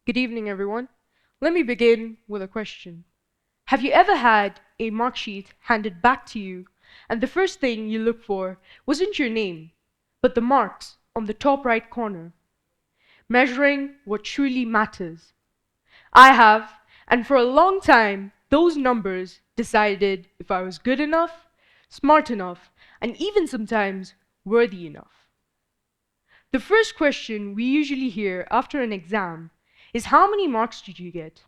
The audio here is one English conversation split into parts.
Good evening, everyone. Let me begin with a question. Have you ever had a mark sheet handed back to you, and the first thing you looked for wasn't your name, but the marks on the top right corner, measuring what truly matters? I have, and for a long time, those numbers decided if I was good enough, smart enough, and even sometimes worthy enough. The first question we usually hear after an exam is how many marks did you get?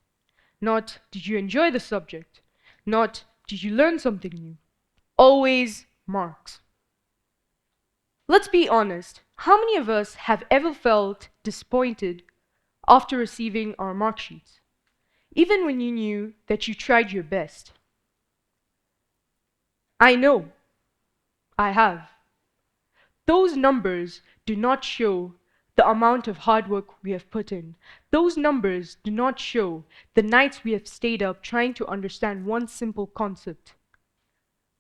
Not did you enjoy the subject? Not did you learn something new? Always marks. Let's be honest. How many of us have ever felt disappointed after receiving our mark sheets, even when you knew that you tried your best? I know, I have. Those numbers do not show the amount of hard work we have put in. Those numbers do not show the nights we have stayed up trying to understand one simple concept.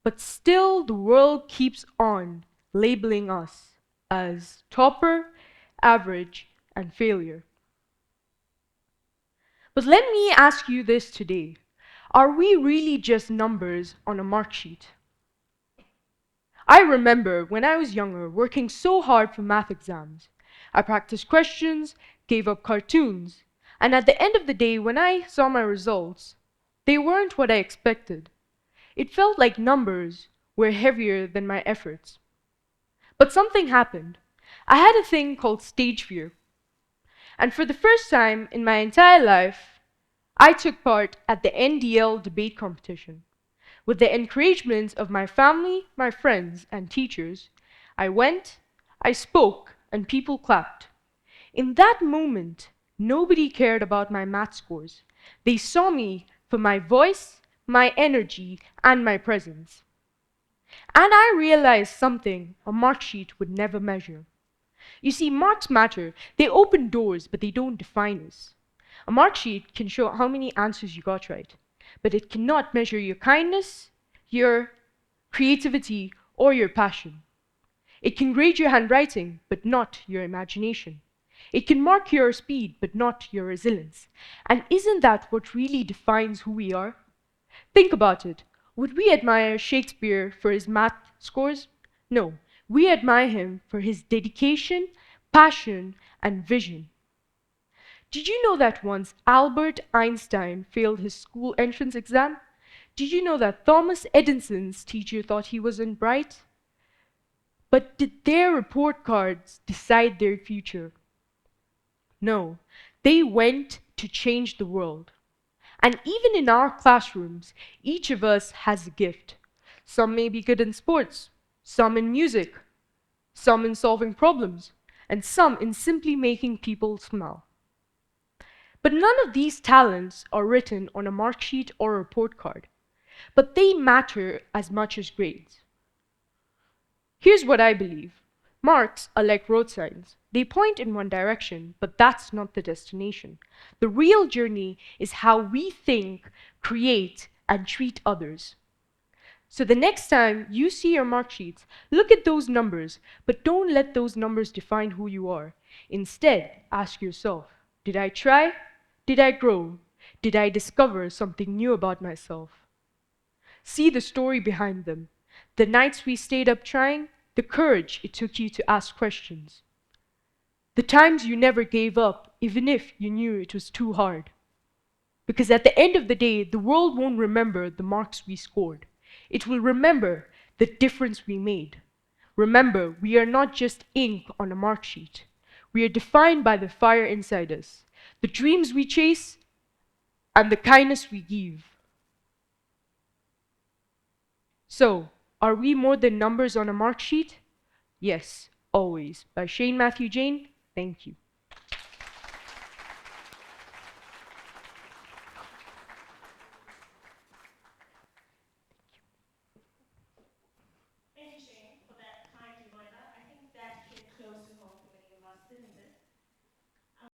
But still, the world keeps on labeling us as topper, average, and failure. But let me ask you this today. Are we really just numbers on a mark sheet? I remember when I was younger working so hard for math exams. I practiced questions, gave up cartoons, and at the end of the day, when I saw my results, they weren't what I expected. It felt like numbers were heavier than my efforts. But something happened. I had a thing called stage fear. And for the first time in my entire life, I took part at the NDL debate competition. With the encouragement of my family, my friends, and teachers, I went, I spoke, and people clapped. In that moment, nobody cared about my math scores. They saw me for my voice, my energy, and my presence. And I realized something a mark sheet would never measure. You see, marks matter. They open doors, but they don't define us. A mark sheet can show how many answers you got right, but it cannot measure your kindness, your creativity, or your passion. It can grade your handwriting, but not your imagination. It can mark your speed, but not your resilience. And isn't that what really defines who we are? Think about it. Would we admire Shakespeare for his math scores? No, we admire him for his dedication, passion, and vision. Did you know that once Albert Einstein failed his school entrance exam? Did you know that Thomas Edison's teacher thought he wasn't bright? But did their report cards decide their future? No, they went to change the world. And even in our classrooms, each of us has a gift. Some may be good in sports, some in music, some in solving problems, and some in simply making people smile. But none of these talents are written on a mark sheet or a report card, but they matter as much as grades. Here's what I believe. Marks are like road signs. They point in one direction, but that's not the destination. The real journey is how we think, create, and treat others. So the next time you see your mark sheets, look at those numbers, but don't let those numbers define who you are. Instead, ask yourself, did I try? Did I grow? Did I discover something new about myself? See the story behind them. The nights we stayed up trying, the courage it took you to ask questions. The times you never gave up, even if you knew it was too hard. Because at the end of the day, the world won't remember the marks we scored. It will remember the difference we made. Remember, we are not just ink on a mark sheet. We are defined by the fire inside us, the dreams we chase, and the kindness we give. So, are we more than numbers on a mark sheet? Yes, always. By Shane Matthew Jane, thank you.